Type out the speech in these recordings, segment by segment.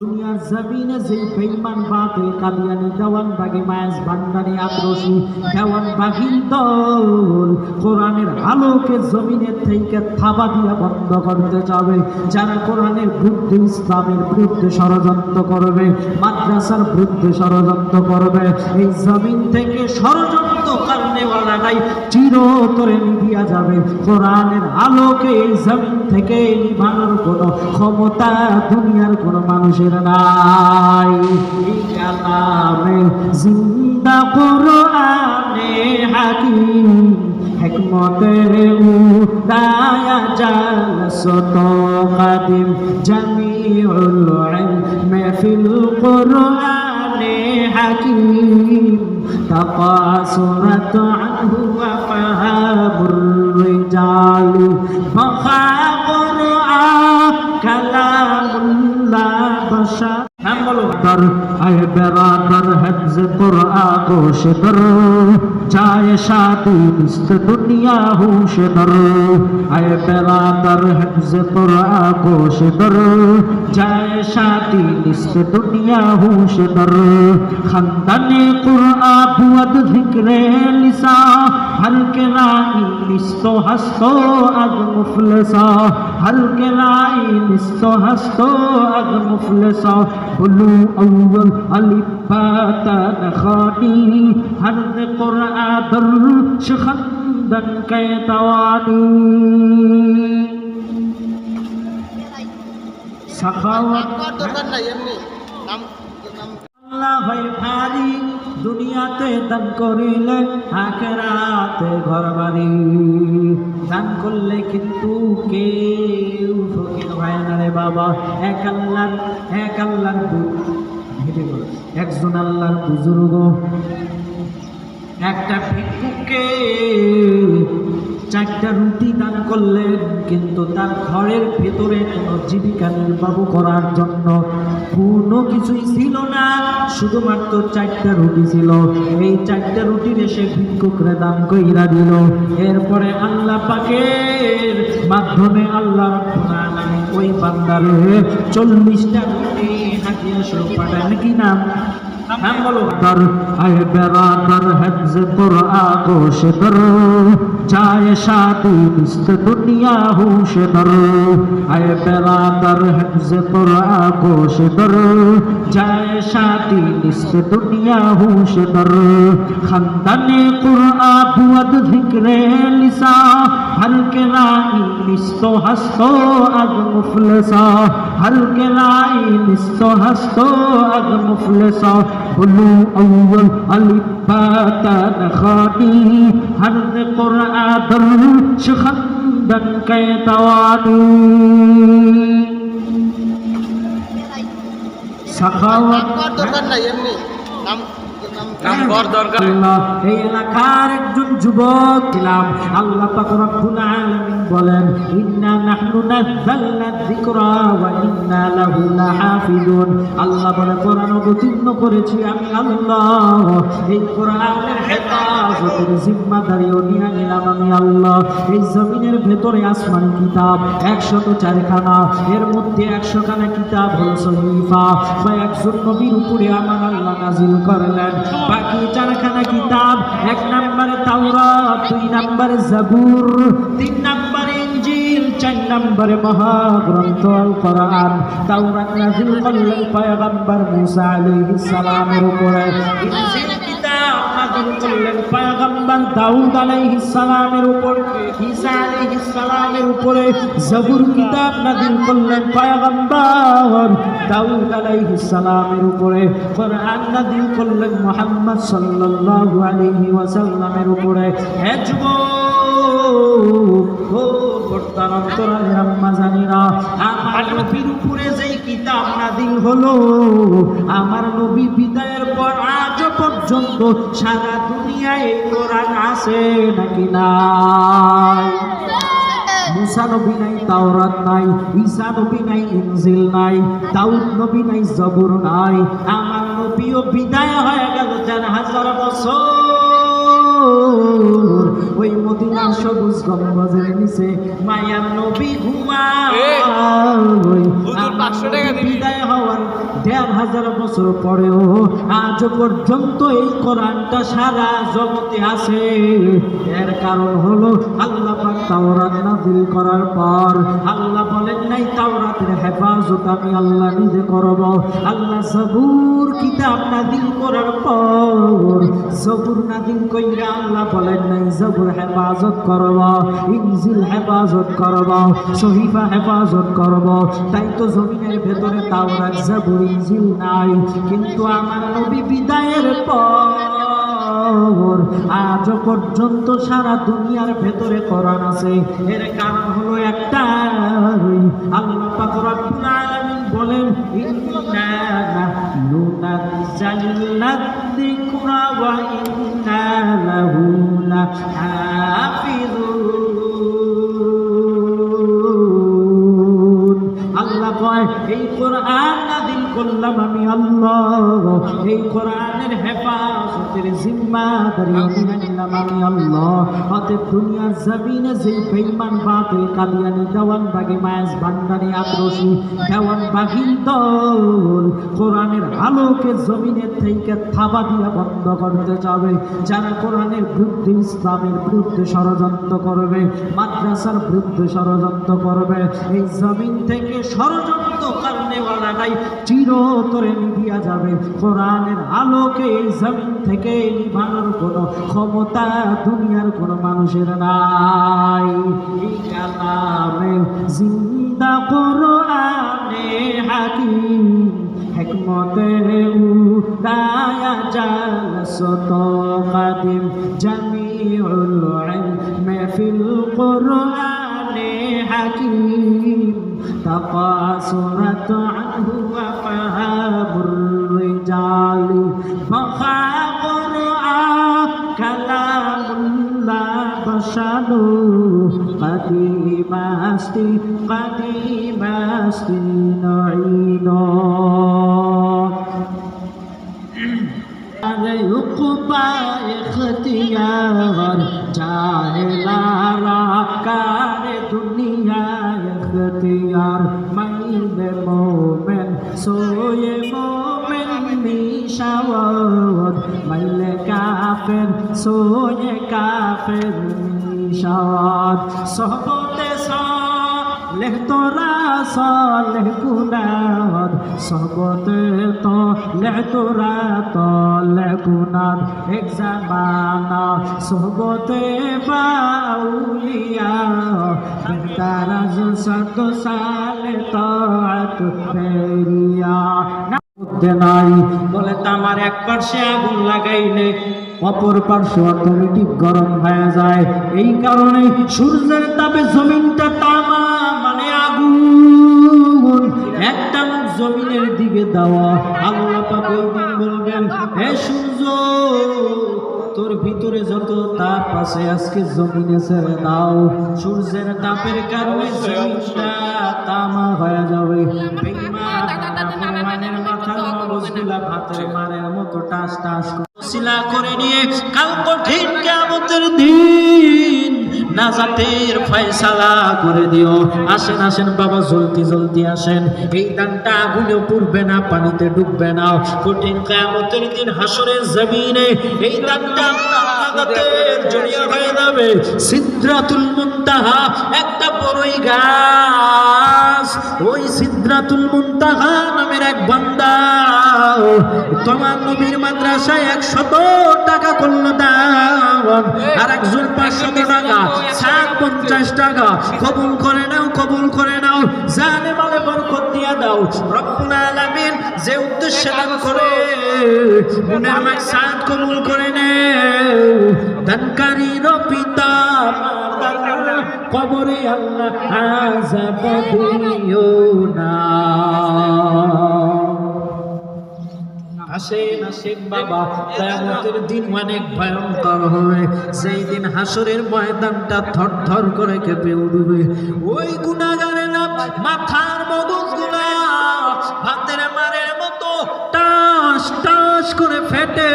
দুনিয়ার জমিনে যে বেঈমান বাতিল কাদিয়ানি দেওয়ানবাগী মায়াজ ভান্ডারি আক্রোশী দেওয়ানবাগীর দল কোরআনের আলোকে জমিনের থেকে থাবা দিয়া বন্ধ করতে যাবে। যারা কোরআনের বিরুদ্ধে, ইসলামের বিরুদ্ধে ষড়যন্ত্র করবে, মাদ্রাসার বিরুদ্ধে ষড়যন্ত্র করবে, এই জমিন থেকে ষড়যন্ত্র কারণেওয়ালাটাই চিরতরে নিভিয়া যাবে। কোরআনের আলোকে এই জমিন থেকে নিভানোর কোনো ক্ষমতা দুনিয়ার কোনো মানুষের নাই। এই কালামে জিন্দা কোরআনে হাকিম হিকমতে উদায়া জালসত কাদিম জামিউল ইলমি ফিল কোরআনে হাকিম تقاصرت عنه وفهام الرجال فخاق كلام الله بشر در اے برادر حفظ قرآن گوش در جائے شادی نست دنیا ہوش در اے برادر حفظ قرآن گوش در جائے شادی نست دنیا ہوش در خندن قرآن بود ذکر لسا ہر کے رائی نستو ہستو از مفلسا ہر کے رائی نستو ہستو از مفلسا بلو اول الف با تا نخانی حرف قرآن در شخندن کے توانی سخاوت আল্লাহ ভাই ভারী দুনিয়াতে দান করিলে আখিরাতে ঘরবাড়ি দান করলে কিন্তু কেউ ফকির হয় না রে বাবা। এক আল্লাহর একজন আল্লাহর বুজুর্গ একটা ভিক্ষুককে 4টা রুটি দান করলেন, কিন্তু তার ঘরের ভেতরে কোনো জীবিকা নির্বাহ করার জন্য কোনো কিছুই ছিল না, শুধুমাত্র 4টা রুটি ছিল। এই 4টা রুটির এসে ভিক্ষুকরা দান কইরা দিল। এরপরে আল্লাহ পাকের মাধ্যমে আল্লাহ রাব্বুল আলামিন ওই বান্দারে 40টা রুটি হাদিয়া স্বরূপ পাঠান। কি নাম? در اے برادر حفظ قرآن گوش در جائے شادی نست دنیا ہوش در اے برادر حفظ قرآن گوش در جائے شادی نست دنیا ہوش در خندن قرآن بود ذکر لسا ہر کے رائی نستو ہستو از مفلسا ہر کے رائی نستو ہستو از مفلسا بلو اول الف با تا نخانی حرف قرآن در شخندن کے توانی سخاوت এই এলাকার একজন যুবক ছিলাম। আল্লাহ পাক রব্বুল আলামিন বলেন ইন্না নাহনু নাযালনা যিকরা ওয়া ইন্না লাহু লাহাফিজুন। আল্লাহ বলে কোরআন অবতীর্ণ করেছি আমি আল্লাহ, এই কোরআনের হেফাজতের জিম্মাদারিও নিয়ে নিলাম আমি আল্লাহ। এই জমিনের ভেতরে আসমানি কিতাব 104খানা, এর মধ্যে 100খানা কিতাব হলো সহিফা বা একজন নবীর উপরে আমার আল্লাহ নাজিল করলেন। বাকি 4খানা কিতাব, 1 নম্বরে তাওরাত, 2 নম্বরে জাবুর, 3 নম্বরে ইনজিল, 4 নম্বরে মহাগ্রন্থ আল কোরআন। তাওরাত নাযিল করলেন পয়গম্বর মুসা আলাইহিস সালামের উপরে, ইনজিল কিতাব নাযিল করলেন পয়গম্বর দাউদ আলাইহিস সালামের উপরে, ঈসা আলাইহিস সালামের উপরে, জাবুর কিতাব নাযিল করলেন পয়গম্বর দাউদ আলাইহিস সালামের উপরে, কোরআন নাযিল করলেন মুহাম্মদ সাল্লাল্লাহু আলাইহি ওয়াসাল্লামের উপরে। হে যুবক ও বর্তমান অন্তরালের আম্মা জানিরা, আমার নবীর উপরে যেই কিতাব নাযিল হলো, আমার নবী বিদায়ের পর আজ পর্যন্ত সারা দুনিয়ায় এই কোরআন আছে নাকি নাই? মুসা নবী নাই, তাওরাত নাই, ঈসা নবী নাই, ইনজিল নাই, দাউদ নবী নাই, জাবুর নাই। আমার নবীও বিদায় হয়ে গেল 4000 বছর। ওই মদিনার সবুজ গম্বুজের নিচে মায়ার নবী ঘুমায়। বিদায় হওয়ার ১৫০০ বছর পরেও আজ পর্যন্ত এই কোরআনটা সারা জগতে আছে। এর কারণ হলো আল্লাহ পাক তাওরাত নাযিল করার পর আল্লাহ বলেন নাই তাওরাতের হেফাজত আমি আল্লাহ নিজে করব। আল্লাহ জবুর কিতাব নাযিল করার পর জবুর নাযিল কইরা আল্লাহ বলেন নাই জবুর হেফাজত করব, ইনজিল হেফাজত করব, সহিফা হেফাজত করব। তাই তো জমিনের ভেতরে তাওরাত জবুর ইনজিল নাই, কিন্তু আমার নবী বিদায়ের পর আজ পর্যন্ত সারা দুনিয়ার ভেতরে কোরআন আছে। এর কারণ হলো একটাই, আল্লাহ পাক রব্বুল আলামিন বলেন ইন্না নাহনু নাযালনা যিকরা ওয়া ইন্না লাহু লাহাফিজুন। আল্লাহ কয় এই কোরআন নাযিল করলাম আমি আল্লাহ, এই কোরআনের হেফাজতের জিম্মাদারি আমি নিলাম আমি আল্লাহ। অতএব দুনিয়ার জমিনে যে বেঈমান বাতিল কাদিয়ানি দেওয়ানবাগী মায়াজ ভান্ডারি আক্রোশী দেওয়ানবাগীর দল কোরআনের আলোকে জমিনের থেকে থাবা দিয়া বন্ধ করতে যাবে, যারা কোরআনের বিরুদ্ধে ইসলামের বিরুদ্ধে ষড়যন্ত্র করবে, মাদ্রাসার বিরুদ্ধে ষড়যন্ত্র করবে, এই জমিন থেকে ষড়যন্ত্র কারণেওয়ালারাই চিরতরে নিভিয়া যাবে। কোরআনের আলোকে এই জমিন থেকে নিভানোর কোনো ক্ষমতা দুনিয়ার কোনো মানুষের নাই। এই কালামে জিন্দা কোরআনে হাকিম হিকমতে উদায়া জালসত কাদিম জামিউল ইলমি ফিল কোরআনে হাকিম تقاصرت عنه وفهام الرجال فخاقر كلام الله بشر قديم أستي نعينا يقبى اختيار جاهلا كار دنيا اختیار مید مومن سوی مومن می شود، میل کافر سوی کافر می شود. صحبت صالح ترا صالح کند، صحبت طالح ترا طالح کند. ایک زمانہ صحبت با اولیاء بہتر از 100 সাল طاعت ফেরিয়া নাই। বলে তামার এক পার্শ্বে আগুন লাগাইলে অপর পার্শ্ব অটোমেটিক গরম হয়ে যায়। এই কারণে সূর্যের তাপে জমিনটা তামা মানে আগুন, একটা মুখ জমিনের দিকে দেওয়া। আল্লাহ পাক ওই দিন বলবেন হে সূর্য তোর ভিতরে যত তাপ আছে আজকে জমিনে ছেড়ে দাও। সূর্যের তাপের কারণে জমিনটা তামা হয়ে যাবে। বেঈমানের মাথার মগজগুলা ভাতের মারের মতো টাস টাস শিলা করে নিয়ে কাল কঠিন কিয়ামতের দিন নাজাতের ফয়সালা করে দিও। আসেন আসেন বাবা জলদি জলদি আসেন। এই দানটা আগুনে পুড়বে না, পানিতে ডুববে না। কঠিন কিয়ামতের দিন হাসরের জমিনে এই দানটা নাজাতের জড়িয়ে হয়ে যাবে। সিদরাতুল মুনতাহা একটা বড়ই গাছ, ওই সিদরাতুল মুনতাহা নামের এক বান্দা তোমার নবীর মাদ্রাসায় 100 টাকা করলো দান, আর একজন 500 টাকা, 50 টাকা কবুল করে নাও, কবুল করে নাও। জানে মালে বরকত দিয়া দাও। রব্বুল আলামিন যে উদ্দেশ্যে দান করে মনের মাকসাদ কবুল করে নেও। দানকারীর পিতা কবরে আল্লাহ আযাব দিও না। আসেন আসেন বাবা, কিয়ামতের দিন অনেক ভয়ঙ্কর হবে। সেই দিন হাসরের ময়দানটা থরথর করে কেঁপে উঠবে। ওই গুনাহগারেরা মাথার মগজগুলা ভাতের মারের মতো টাস টাস করে ফেটে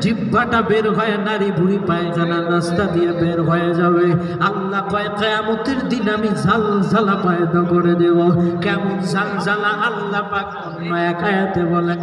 জিহ্বাটা বের হয়ে নারী ভুঁড়ি পায়খানা রাস্তা দিয়ে বের হয়ে যাবে। আল্লাহ কয় কিয়ামতের দিন আমি ঝালঝালা পয়দা করে দেব। কেমন ঝালঝালা আল্লাহ পাক অন্য এক আয়াতে বলেন।